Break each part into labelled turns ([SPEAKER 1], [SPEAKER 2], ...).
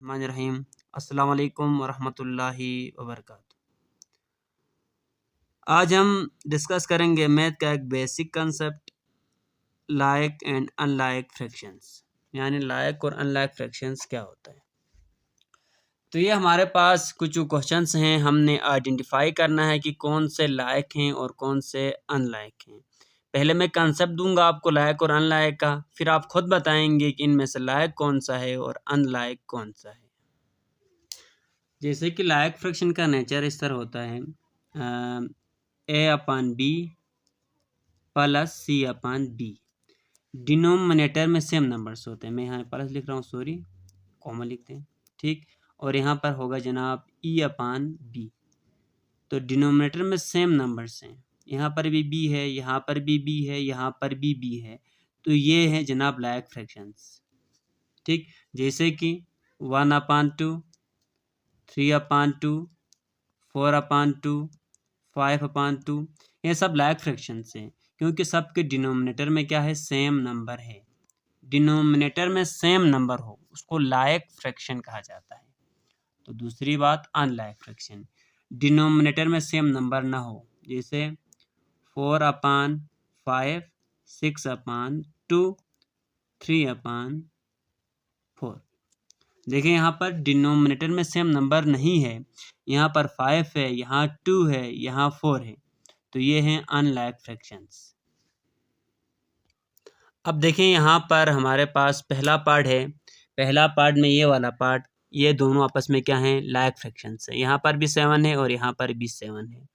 [SPEAKER 1] रहीम। अस्सलाम वालेकुम वरहमतुल्लाहि वबरकातुहू। आज हम डिस्कस करेंगे मैथ का एक basic concept, like and अनलायक fractions. यानी लायक और अनलायक फ्रैक्शंस क्या होता है। तो ये हमारे पास कुछ क्वेश्चंस हैं, हमने आइडेंटिफाई करना है कि कौन से लायक हैं और कौन से अनलायक हैं। पहले मैं कंसेप्ट दूंगा आपको लायक और अनलायक का, फिर आप खुद बताएंगे कि इनमें से लायक कौन सा है और अनलायक कौन सा है। जैसे कि लायक फ्रैक्शन का नेचर इस तरह होता है, a/b प्लस c/b। डिनोमिनेटर में सेम नंबर्स होते हैं। मैं यहाँ प्लस लिख रहा हूँ, सॉरी, कॉमा लिखते हैं, ठीक। और यहाँ पर होगा जनाब e/b। तो डिनोमिनेटर में सेम नंबर्स हैं, यहाँ पर भी b है, यहाँ पर भी b है, यहाँ पर भी b है। तो ये है जनाब लायक फ्रैक्शंस, ठीक। जैसे कि 1/2, 3/2, 4/2, 5/2, ये सब लायक फ्रैक्शंस हैं क्योंकि सबके डिनोमिनेटर में क्या है, सेम नंबर है। डिनोमिनेटर में सेम नंबर हो उसको लायक फ्रैक्शन कहा जाता है। तो दूसरी बात अनलायक फ्रैक्शन, डिनोमिनेटर में सेम नंबर ना हो, जैसे 4/5, 6/2, 3/4। देखिए यहाँ पर डिनोमिनेटर में सेम नंबर नहीं है, यहाँ पर 5 है, यहाँ 2 है, यहाँ 4 है। तो ये हैं अनलायक फ्रैक्शंस। अब देखें यहाँ पर हमारे पास पहला पार्ट है, पहला पार्ट में ये वाला पार्ट, ये दोनों आपस में क्या हैं, लायक फ्रैक्शंस है। यहाँ पर भी 7 है और यहाँ पर भी 7 है।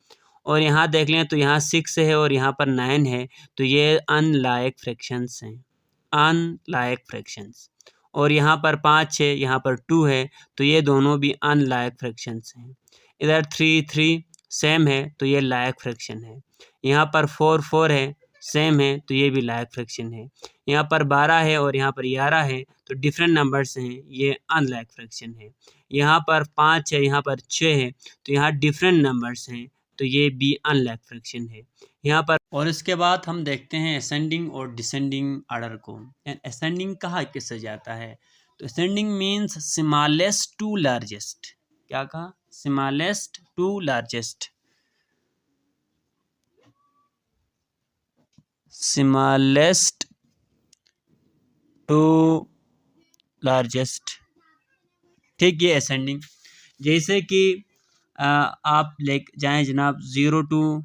[SPEAKER 1] और यहाँ देख लें तो यहाँ 6 है और यहाँ पर 9 है। तो ये अनलायक फ्रैक्शंस हैं, अनलायक फ्रैक्शंस। और यहाँ पर 5 है, यहाँ पर 2 है, तो ये दोनों भी अनलायक फ्रैक्शंस हैं। इधर 3 सेम है, तो ये लायक फ्रैक्शन है। यहाँ पर 4 है, सेम है, तो ये भी लायक फ्रैक्शन है। यहाँ पर 12 है और यहाँ पर 11 है, तो डिफरेंट नंबर्स हैं, ये अनलायक फ्रैक्शन है। यहाँ पर 5 है, यहाँ पर 6 है, तो यहाँ डिफरेंट नंबर्स हैं, तो ये भी अनलायक फ्रैक्शन है यहाँ पर। और इसके बाद हम देखते हैं असेंडिंग और डिसेंडिंग ऑर्डर को। असेंडिंग कहा किससे जाता है, तो ascending means smallest to largest. क्या कहा, smallest to largest, smallest to largest, ठीक। ये असेंडिंग, जैसे कि आप ले जाएं जनाब 0 टू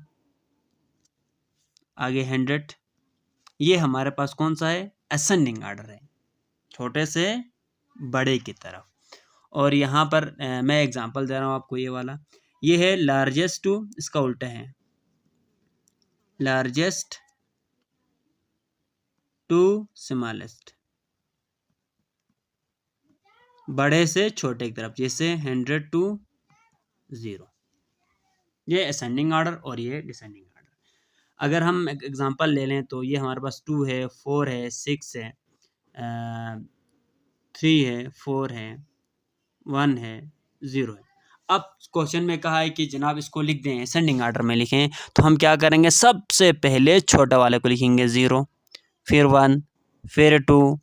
[SPEAKER 1] आगे 100, ये हमारे पास कौन सा है, असेंडिंग ऑर्डर है, छोटे से बड़े की तरफ। और यहाँ पर मैं एग्जांपल दे रहा हूँ आपको, ये वाला ये है लार्जेस्ट टू, इसका उल्टा है लार्जेस्ट टू स्मॉलेस्ट, बड़े से छोटे की तरफ, जैसे 100 टू 0। ये असेंडिंग ऑर्डर और ये डिसेंडिंग ऑर्डर। अगर हम एग्जांपल ले लें तो ये हमारे पास 2 है, 4 है, 6 है, 3 है, 4 है, 1 है, 0 है। अब क्वेश्चन में कहा है कि जनाब इसको लिख दें, असेंडिंग ऑर्डर में लिखें, तो हम क्या करेंगे, सबसे पहले छोटा वाले को लिखेंगे 0, फिर 1, फिर 2,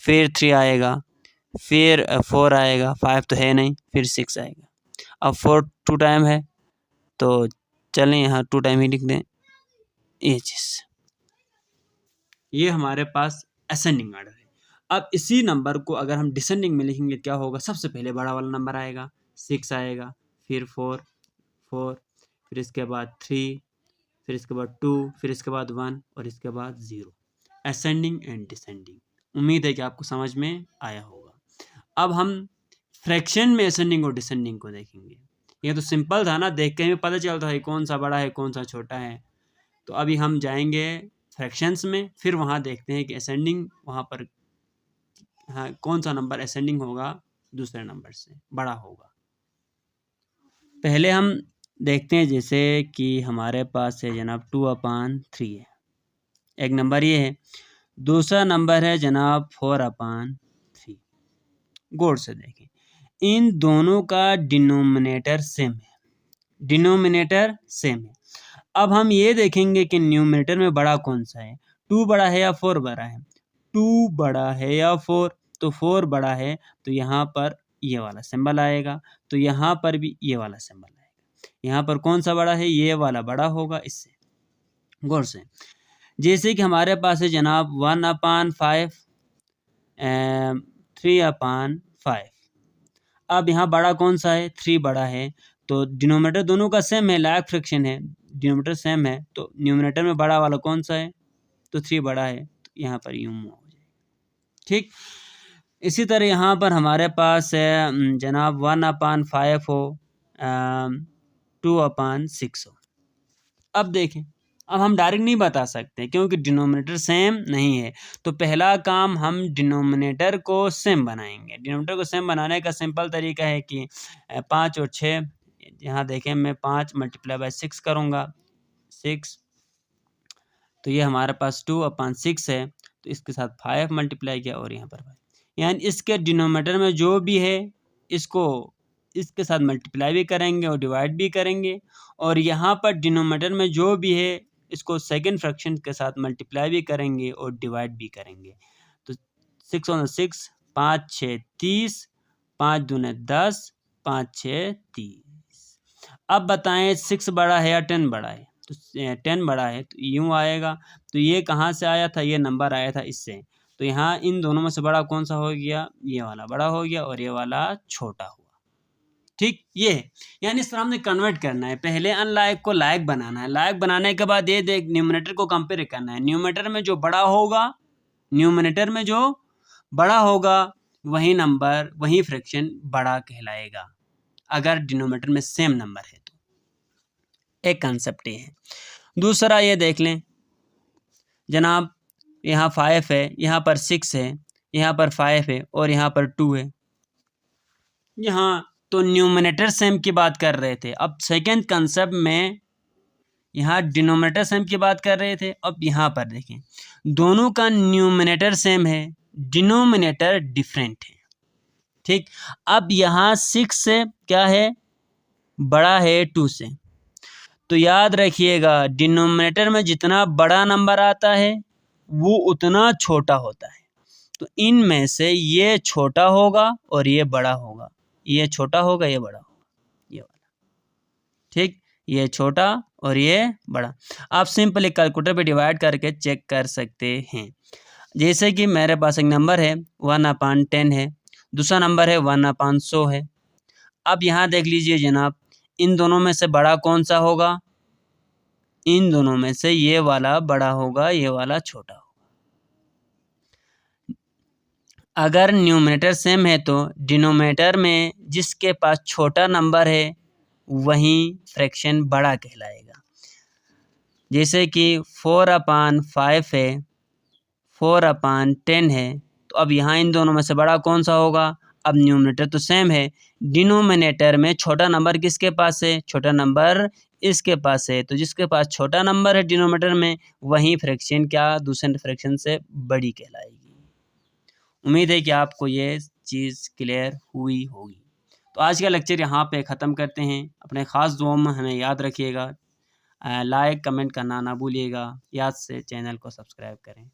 [SPEAKER 1] फिर 3 आएगा, फिर 4 आएगा, 5 तो है नहीं, फिर 6 आएगा। अब 4 2 टाइम है, तो चलें यहाँ 2 टाइम ही लिख दें। ये चीज़, ये हमारे पास असेंडिंग ऑर्डर है। अब इसी नंबर को अगर हम डिसेंडिंग में लिखेंगे क्या होगा, सबसे पहले बड़ा वाला नंबर आएगा, 6 आएगा, फिर 4, फिर इसके बाद 3, फिर इसके बाद 2, फिर इसके बाद 1 और इसके बाद 0। Ascending and descending. उम्मीद है कि आपको समझ में आया होगा। अब हम फ्रैक्शन में असेंडिंग और डिसेंडिंग को देखेंगे। ये तो सिंपल था ना, देख के हमें पता चलता है कौन सा बड़ा है कौन सा छोटा है। तो अभी हम जाएंगे फ्रैक्शंस में, फिर वहाँ देखते हैं कि असेंडिंग वहाँ पर, हाँ, कौन सा नंबर असेंडिंग होगा, दूसरे नंबर से बड़ा होगा। पहले हम देखते हैं, जैसे कि हमारे पास है जनाब 2/3 है, एक नंबर ये है। दूसरा नंबर है जनाब 4/3। गौर से देखें, इन दोनों का डिनोमिनेटर सेम है, डिनोमिनेटर सेम है। अब हम ये देखेंगे कि न्यूमरेटर में बड़ा कौन सा है, 2 बड़ा है या 4 बड़ा है। 2 बड़ा है या 4, तो 4 बड़ा है, तो यहाँ पर ये वाला सिंबल आएगा, तो यहाँ पर भी ये वाला सिंबल आएगा। यहाँ पर कौन सा बड़ा है, ये वाला बड़ा होगा इससे। गौर से, जैसे कि हमारे पास है जनाब 1/5 3/5। अब यहाँ बड़ा कौन सा है, 3 बड़ा है, तो डिनोमिनेटर दोनों का सेम है, लायक फ्रैक्शन है, डिनोमिनेटर सेम है, तो न्यूमिनेटर में बड़ा वाला कौन सा है, तो 3 बड़ा है, तो यहाँ पर यूं हो जाएगा। ठीक, इसी तरह यहाँ पर हमारे पास है जनाब 1/5 हो 2/6 हो। अब देखें, अब हम डायरेक्ट नहीं बता सकते क्योंकि डिनोमिनेटर सेम नहीं है, तो पहला काम हम डिनोमिनेटर को सेम बनाएंगे। डिनोमिनेटर को सेम बनाने का सिंपल तरीका है कि 5 और 6, यहाँ देखें मैं 5 × 6 करूँगा 6, तो ये हमारे पास 2/6 है, तो इसके साथ 5 मल्टीप्लाई किया और यहाँ पर 5, यानी इसके डिनोमिनेटर में जो भी है इसको इसके साथ मल्टीप्लाई भी करेंगे और डिवाइड भी करेंगे, और यहाँ पर डिनोमिनेटर में जो भी है इसको सेकंड फ्रैक्शन के साथ मल्टीप्लाई भी करेंगे और डिवाइड भी करेंगे। तो 6 और 6 5 6 30, 5 दूने 10, 5 6 30। अब बताएं 6 बड़ा है या 10 बड़ा है, तो 10 बड़ा है तो यूँ आएगा, तो ये कहाँ से आया था, ये नंबर आया था इससे, तो यहाँ इन दोनों में से बड़ा कौन सा हो गया, ये वाला बड़ा हो गया और ये वाला छोटा हुआ। ठीक, ये है, यानी इस तरह हमने कन्वर्ट करना है, पहले अनलायक को लायक बनाना है, लायक बनाने के बाद ये देख न्यूमरेटर को कंपेयर करना है, न्यूमरेटर में जो बड़ा होगा, न्यूमरेटर में जो बड़ा होगा वही नंबर वही फ्रैक्शन बड़ा कहलाएगा, अगर डिनोमिनेटर में सेम नंबर है तो। एक कंसेप्ट ये है। दूसरा ये देख लें जनाब, यहाँ 5 है, यहाँ पर 6 है, यहाँ पर 5 है और यहाँ पर 2 है, यहाँ तो न्यूमिनेटर सेम की बात कर रहे थे। अब सेकंड कंसेप्ट में यहाँ डिनोमिनेटर सेम की बात कर रहे थे, अब यहाँ पर देखें दोनों का न्यूमिनेटर सेम है, डिनोमिनेटर डिफरेंट है। ठीक, अब यहाँ 6 से क्या है, बड़ा है 2 से, तो याद रखिएगा डिनोमिनेटर में जितना बड़ा नंबर आता है वो उतना छोटा होता है, तो इनमें से ये छोटा होगा और ये बड़ा होगा, ये छोटा होगा ये बड़ा होगा, ये वाला। ठीक, ये छोटा और ये बड़ा। आप सिंपली कैलकुलेटर पे डिवाइड करके चेक कर सकते हैं। जैसे कि मेरे पास एक नंबर है 1/10 है, दूसरा नंबर है 1/100 है। अब यहाँ देख लीजिए जनाब, इन दोनों में से बड़ा कौन सा होगा, इन दोनों में से ये वाला बड़ा होगा, ये वाला छोटा होगा। अगर न्यूमरेटर सेम है तो डिनोमिनेटर में जिसके पास छोटा नंबर है वही फ्रैक्शन बड़ा कहलाएगा। जैसे कि 4/5 है, 4/10 है, तो अब यहाँ इन दोनों में से बड़ा कौन सा होगा, अब न्यूमरेटर तो सेम है, डिनोमिनेटर में छोटा नंबर किसके पास है, छोटा नंबर इसके पास है, तो जिसके पास छोटा नंबर है डिनोमिनेटर में वही फ्रैक्शन क्या दूसरे फ्रैक्शन से बड़ी कहलाएगी। उम्मीद है कि आपको ये चीज़ क्लियर हुई होगी। तो आज का लेक्चर यहाँ पे ख़त्म करते हैं। अपने ख़ास दुआओं में हमें याद रखिएगा, लाइक कमेंट करना ना भूलिएगा, याद से चैनल को सब्सक्राइब करें।